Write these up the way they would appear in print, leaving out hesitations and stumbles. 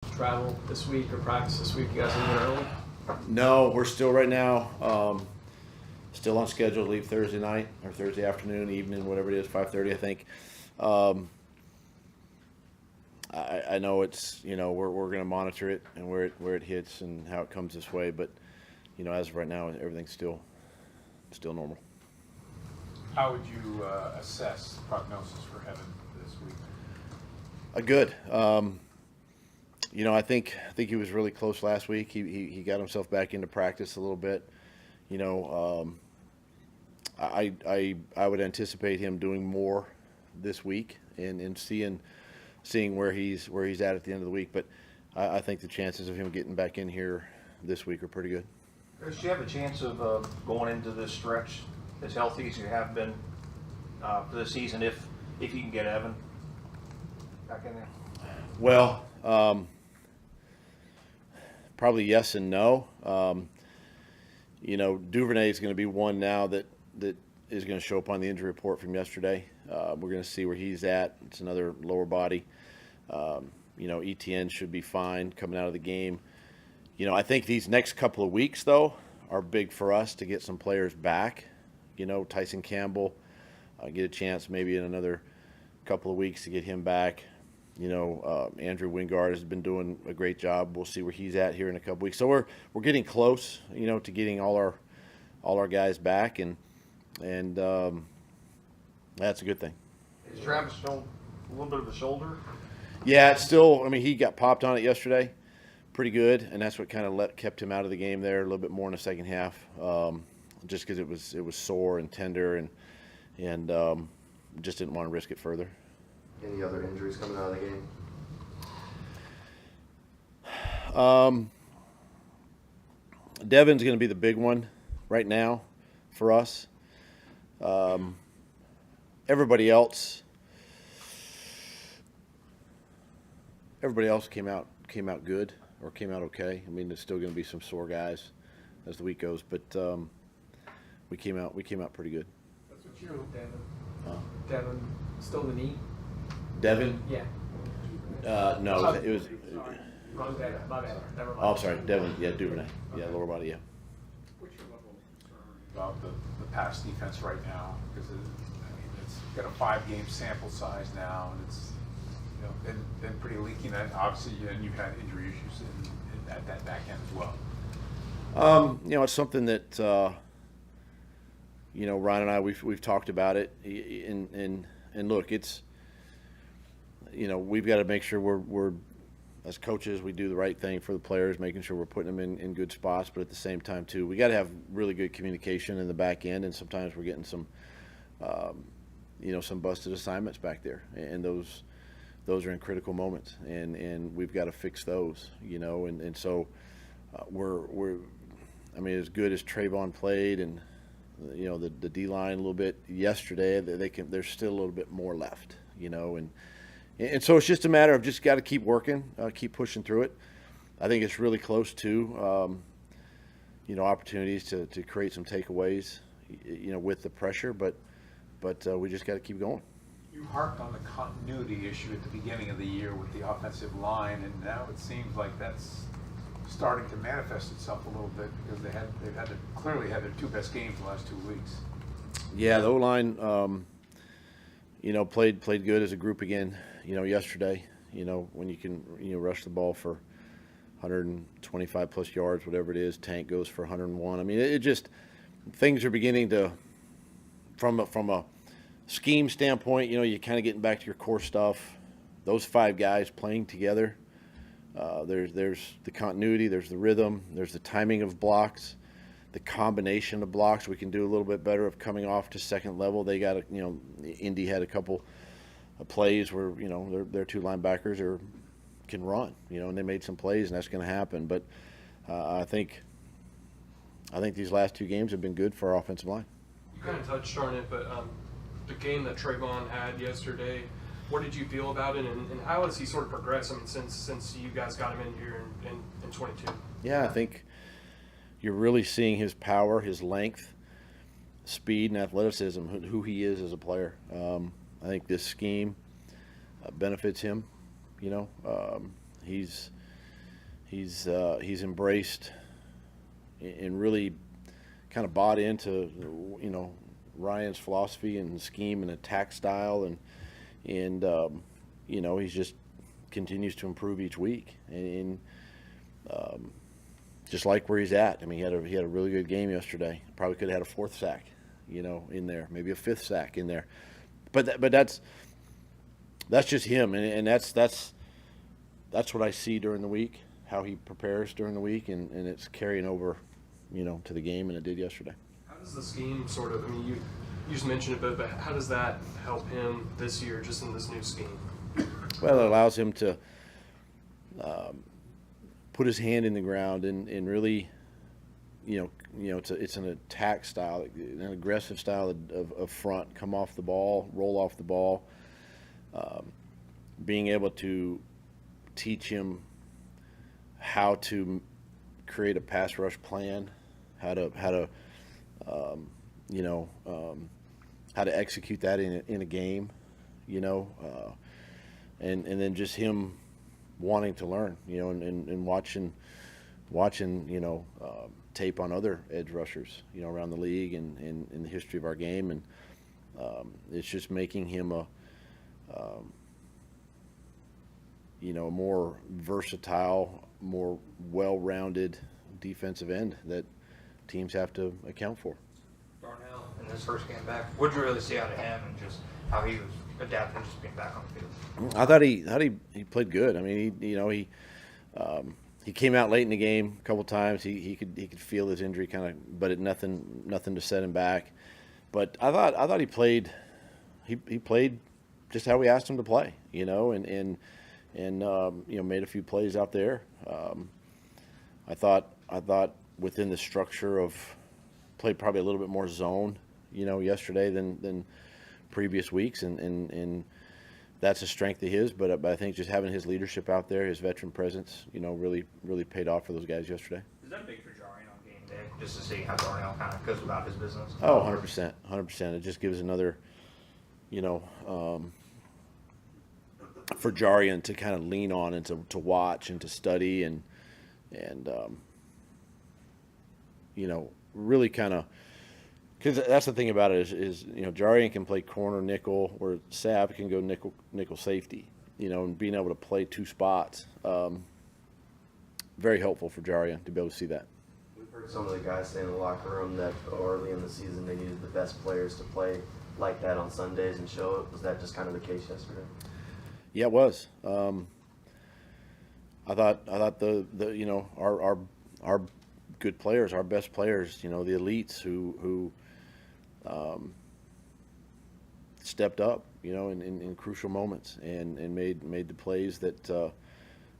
travel this week or practice this week? You guys leaving early? No, we're still right now. Still on schedule to leave Thursday night or Thursday afternoon, evening, whatever it is, 5:30, I think. Um, I know it's we're going to monitor it and where it hits and how it comes this way, but as of right now, everything's still normal. How would you assess prognosis for Evan this week? Good. I think he was really close last week. He got himself back into practice a little bit. I would anticipate him doing more this week and seeing where he's at the end of the week. But I think the chances of him getting back in here this week are pretty good. Chris, do you have a chance of going into this stretch as healthy as you have been for this season if you can get Evan back in there? Well, probably yes and no. Duvernay is going to be one now that is going to show up on the injury report from yesterday. We're going to see where he's at. It's another lower body. ETN should be fine coming out of the game. I think these next couple of weeks, though, are big for us to get some players back. Tyson Campbell, get a chance maybe in another couple of weeks to get him back. Andrew Wingard has been doing a great job. We'll see where he's at here in a couple weeks. So we're getting close, to getting all our guys back, and that's a good thing. Is Travis still a little bit of a shoulder? Yeah, it's still. I mean, he got popped on it yesterday, pretty good, and that's what kind of kept him out of the game there a little bit more in the second half, just because it was sore and tender, and just didn't want to risk it further. Any other injuries coming out of the game? Devin's going to be the big one right now for us. Everybody else came out good or came out okay. I mean, there's still going to be some sore guys as the week goes, but we came out pretty good. That's what you Devin. Devin, still the knee? Devin? Yeah. No, it was. Sorry. Wrong Devin. My bad. Never mind. Oh, I'm sorry, Devin. Yeah, Duvernay. Yeah, lower body. Yeah. What's your level of concern about the pass defense right now? Because it's got a 5-game sample size now, and it's been pretty leaky. And obviously, and you've had injury issues at that back end as well. It's something that Ryan and I we've talked about it, and look, it's we've got to make sure we're as coaches we do the right thing for the players, making sure we're putting them in good spots, but at the same time too, we got to have really good communication in the back end, and sometimes we're getting some some busted assignments back there, and those are in critical moments, and we've got to fix those, and so we're I mean, as good as Trayvon played, and the D line a little bit yesterday, there's still a little bit more left, and so it's just a matter of just got to keep working, keep pushing through it. I think it's really close to opportunities to create some takeaways, with the pressure, but we just got to keep going. You harped on the continuity issue at the beginning of the year with the offensive line, and now it seems like that's starting to manifest itself a little bit because they've clearly had their 2 best games the last 2 weeks. Yeah, the O-line, played good as a group again, yesterday. When you can, rush the ball for 125 plus yards, whatever it is. Tank goes for 101. I mean, it just things are beginning to, from a scheme standpoint, you're kind of getting back to your core stuff. Those 5 guys playing together. There's the continuity, there's the rhythm, there's the timing of blocks, the combination of blocks. We can do a little bit better of coming off to second level. They got Indy had a couple of plays where their 2 linebackers can run, and they made some plays, and that's going to happen. But I think these last 2 games have been good for our offensive line. You kind of touched on it, but the game that Trayvon had yesterday, what did you feel about it, and how has he sort of progressed? I mean, since you guys got him in here in 22. Yeah, I think you're really seeing his power, his length, speed, and athleticism, who he is as a player. I think this scheme benefits him. He's he's embraced and really kind of bought into, Ryan's philosophy and scheme and attack style, and he's just continues to improve each week, and just like where he's at. I mean, he had a really good game yesterday. Probably could have had a fourth sack, in there, maybe a fifth sack in there, but that's just him, and that's what I see during the week, how he prepares during the week, and it's carrying over, to the game, and it did yesterday. How does the scheme sort of, I mean, you just mentioned it, but how does that help him this year, just in this new scheme? Well, it allows him to put his hand in the ground and really, it's an attack style, an aggressive style of front, come off the ball, roll off the ball, being able to teach him how to create a pass rush plan, how to execute that in a game, and then just him wanting to learn, and watching tape on other edge rushers, around the league and in the history of our game, and it's just making him a more versatile, more well-rounded defensive end that teams have to account for. Darnell, in his first game back, what did you really see out of him, and just how he was adapting, just being back on the field? I thought he played good. I mean, he came out late in the game a couple times. He could feel his injury kind of, but nothing to set him back. But I thought he played just how we asked him to play, and made a few plays out there. I thought within the structure of played probably a little bit more zone, yesterday than previous weeks, and that's a strength of his. But I think just having his leadership out there, his veteran presence, really paid off for those guys yesterday. Is that big for Jari on game day, just to see how Darnell kind of goes about his business? Oh, 100%. It just gives another, for Jarian to kind of lean on and to watch and to study and really kind of, because that's the thing about it is Jarian can play corner, nickel, or Sav can go nickel safety, and being able to play two spots, very helpful for Jarian to be able to see that. We've heard some of the guys say in the locker room that early in the season they needed the best players to play like that on Sundays and show it. Was that just kind of the case yesterday? Yeah, it was. I thought our good players, our best players, the elites who stepped up, in crucial moments and made the plays that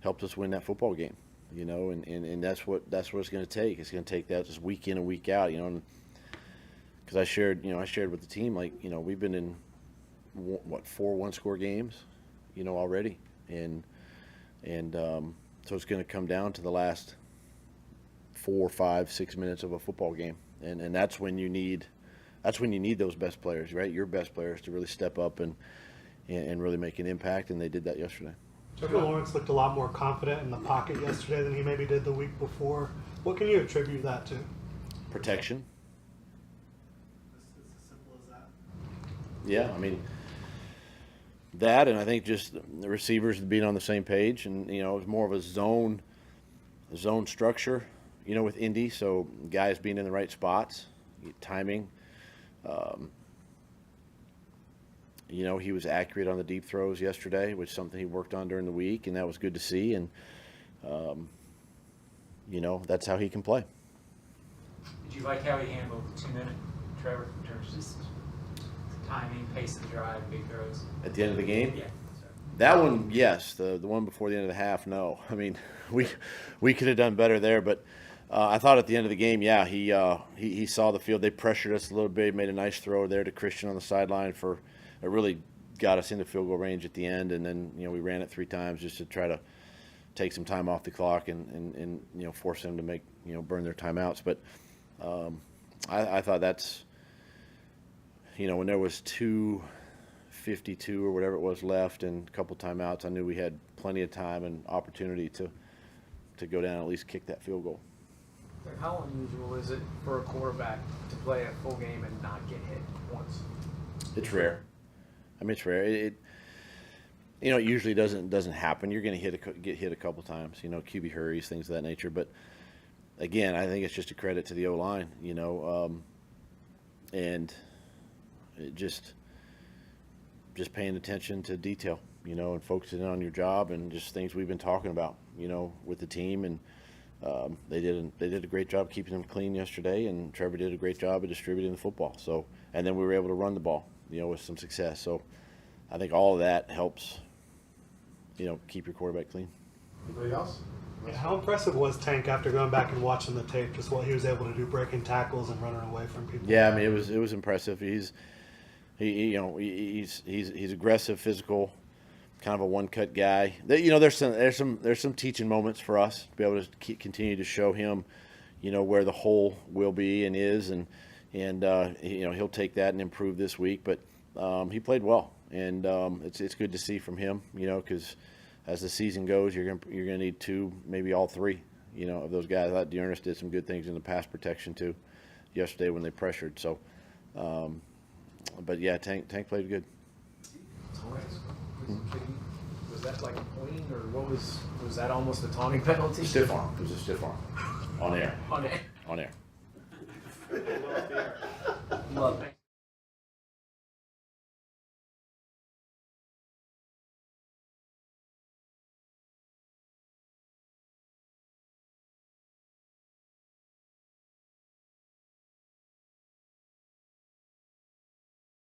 helped us win that football game, and that's what it's going to take. It's going to take that just week in and week out, because I shared with the team, like, we've been in 4 one-score games, already, and so it's going to come down to the last 4, 5, 6 minutes of a football game, and that's when you need those best players, right? Your best players to really step up and really make an impact, and they did that yesterday. Trevor Lawrence looked a lot more confident in the pocket yesterday than he maybe did the week before. What can you attribute that to? Protection. It's as simple as that. Yeah, I mean that, and I think just the receivers being on the same page, and it was more of a zone structure, with Indy. So guys being in the right spots, timing. He was accurate on the deep throws yesterday, which is something he worked on during the week, and that was good to see. And that's how he can play. Did you like how he handled the 2-minute, Trevor, in terms of just timing, pace of the drive, big throws? At the end of the game? Yeah. That one, yes. The one before the end of the half, no. I mean, we could have done better there, but I thought at the end of the game, yeah, he saw the field. They pressured us a little bit, made a nice throw there to Christian on the sideline it really got us into field goal range at the end, and then we ran it 3 times just to try to take some time off the clock and force them to make burn their timeouts. But I thought that's when there was 2:52 or whatever it was left and a couple timeouts, I knew we had plenty of time and opportunity to to go down and at least kick that field goal. How unusual is it for a quarterback to play a full game and not get hit once? It's rare. I mean, it's rare. It usually doesn't happen. You're going to get hit a couple times. QB hurries, things of that nature. But again, I think it's just a credit to the O-line. And it just paying attention to detail. And focusing on your job and just things we've been talking about. With the team, and they did a great job keeping them clean yesterday. And Trevor did a great job of distributing the football. So, and then we were able to run the ball. With some success. So I think all of that helps, keep your quarterback clean. Anybody else? Yeah, how impressive was Tank after going back and watching the tape, just what he was able to do, breaking tackles and running away from people? Yeah, I mean, it was impressive. He's aggressive, physical, kind of a one-cut guy. There's some teaching moments for us to be able to continue to show him, where the hole will be and is, and he'll take that and improve this week. But he played well, and it's good to see from him. Because as the season goes, you're gonna need two, maybe all three, of those guys. I thought Dearness did some good things in the pass protection too, yesterday when they pressured. So, but yeah, Tank played good. Was that like a pointing, or what was that almost a taunting penalty? Stiff arm. It was a stiff arm. On air. On air. On air. Love it.